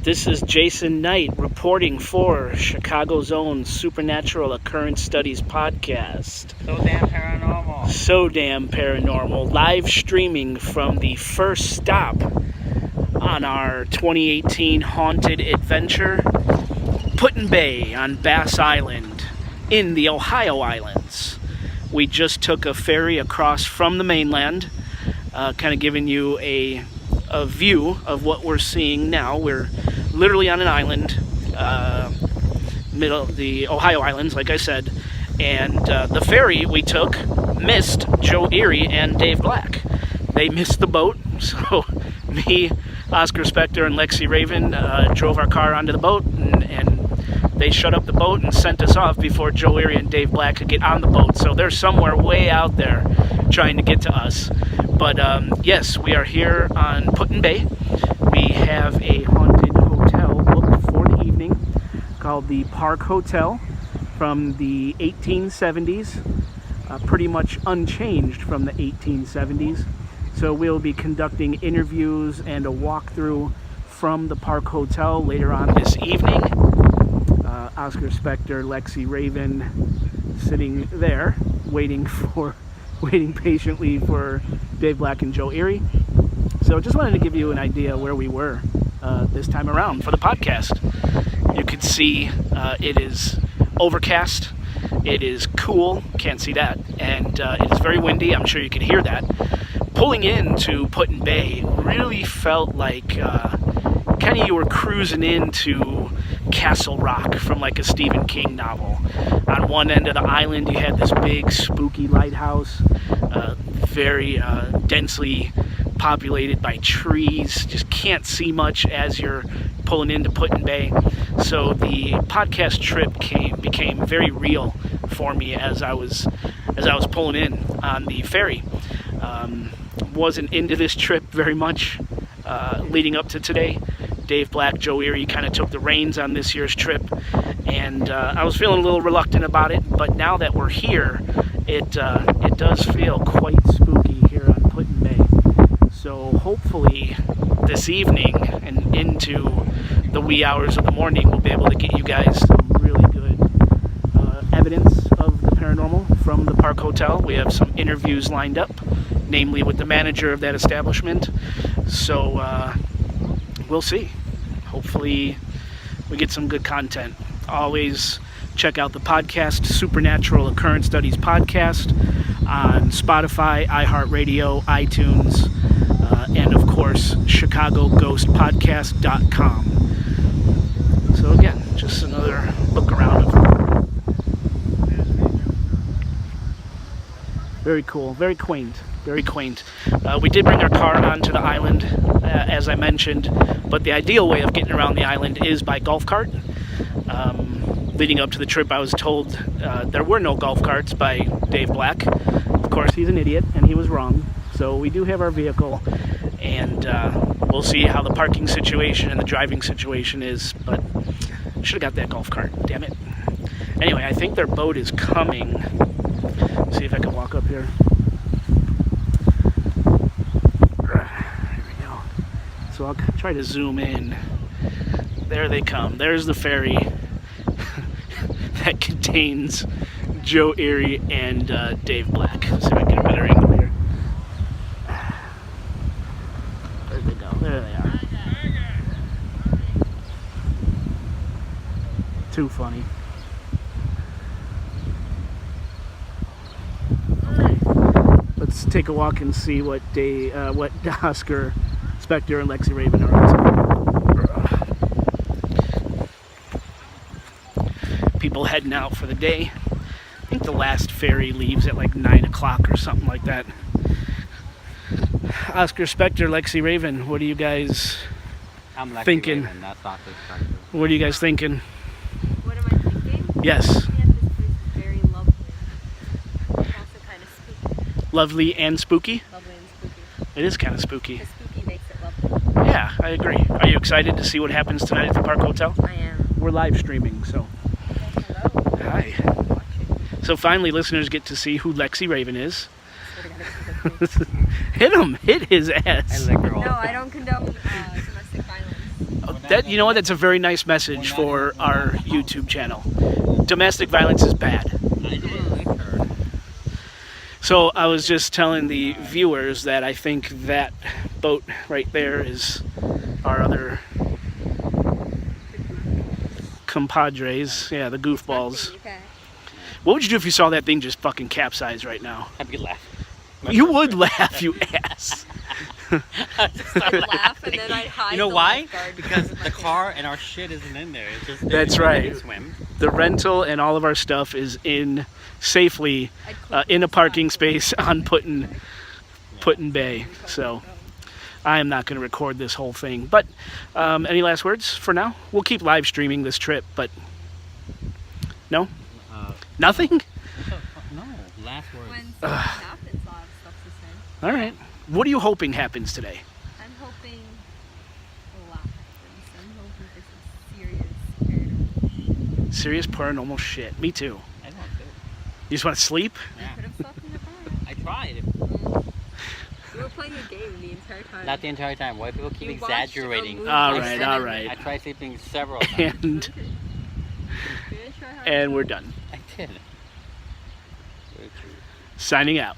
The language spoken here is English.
This is Jason Knight reporting for Chicago's own Supernatural Occurrence Studies Podcast. So damn paranormal. Live streaming from the first stop on our 2018 haunted adventure, Put-in-Bay on Bass Island in the Ohio Islands. We just took a ferry across from the mainland, kind of giving you a view of what we're seeing now. We're literally on an island, middle of the Ohio Islands, like I said, and the ferry we took missed Joe Erie and Dave Black. They missed the boat, so me, Oscar Spector, and Lexi Raven drove our car onto the boat, and they shut up the boat and sent us off before Joe Erie and Dave Black could get on the boat. So they're somewhere way out there trying to get to us. But yes, we are here on Put-in-Bay. We have a haunted hotel booked for the evening called the Park Hotel from the 1870s, pretty much unchanged from the 1870s. So we'll be conducting interviews and a walkthrough from the Park Hotel later on this evening. Oscar Spector, Lexi Raven sitting there waiting patiently for Dave Black and Joe Erie. So just wanted to give you an idea where we were this time around for the podcast. You can see it is overcast, it is cool, can't see that, and it is very windy. I'm sure you can hear that. Pulling into Put-in-Bay really felt like kind of you were cruising into Castle Rock from like a Stephen King novel. On one end of the island you had this big spooky lighthouse, very densely populated by trees, just can't see much as you're pulling into Put-in-Bay. So the podcast trip became very real for me as I was pulling in on the ferry. Wasn't into this trip very much leading up to today. Dave Black, Joe Erie kind of took the reins on this year's trip, and I was feeling a little reluctant about it, but now that we're here, it does feel quite spooky here on Put-in-Bay. So hopefully this evening and into the wee hours of the morning, we'll be able to get you guys some really good evidence of the paranormal from the Park Hotel. We have some interviews lined up, namely with the manager of that establishment. So we'll see. Hopefully we get some good content. Always check out the podcast, Supernatural Occurrence Studies Podcast, on Spotify, iHeartRadio, iTunes, and of course, ChicagoGhostPodcast.com. So again, just another look around of very cool, very quaint. Very quaint. We did bring our car onto the island, as I mentioned, but the ideal way of getting around the island is by golf cart. Leading up to the trip, I was told there were no golf carts by Dave Black. Of course, he's an idiot, and he was wrong. So we do have our vehicle, and we'll see how the parking situation and the driving situation is, but should have got that golf cart, damn it. Anyway, I think their boat is coming. Let's see if I can walk up here. So I'll try to zoom in. There they come. There's the ferry that contains Joe Erie and Dave Black. Let's see if I can get a better angle here. There they go. There they are. Too funny. Okay. Let's take a walk and see what Oscar Spector and Lexi Raven are up to. People heading out for the day. I think the last ferry leaves at like 9 o'clock or something like that. Oscar Spector, Lexi Raven, what are you guys thinking? Raven, that's Oscar Spector. What are you guys thinking? What am I thinking? Yes. Yeah, this place is very lovely. Also kind of spooky. Lovely and spooky? Lovely and spooky. It is kind of spooky. The spooky makes it lovely. Yeah, I agree. Are you excited to see what happens tonight at the Park Hotel? I am. We're live streaming, so. Hello. Hi. So finally, listeners get to see who Lexi Raven is. Hit him! Hit his ass! I lick her all. No, I don't condone domestic violence. You know what? That's a very nice message for our YouTube channel. Domestic violence is bad. I didn't like her. So I was just telling the viewers that I think that boat right there is our other compadres. Yeah, the goofballs. What would you do if you saw that thing just fucking capsize right now? I'd be laughing. You would laugh, you ass. I'd laugh and then I'd hide. You know the why? lifeguard Because behind my the hand. car and our shit isn't in there. It's just That's right. Swim. The rental and all of our stuff is in safely I'd clip in a the parking spot. space on Putin Bay. So I am not going to record this whole thing. But any last words for now? We'll keep live streaming this trip, but no? Nothing? No, last words. When something happens, I'll have stuff to say. All right. What are you hoping happens today? I'm hoping a lot happens. I'm hoping for some Serious serious paranormal paranormal shit. Me too. I don't know. You just want to sleep? Yeah. could have slept in the car. I tried. We were playing a game the entire time. Not the entire time. Why people keep You watched a exaggerating? movie. All I right, said all it. right. I tried sleeping several times. And We didn't try hard and enough. we're done. I did. Very true. Signing out.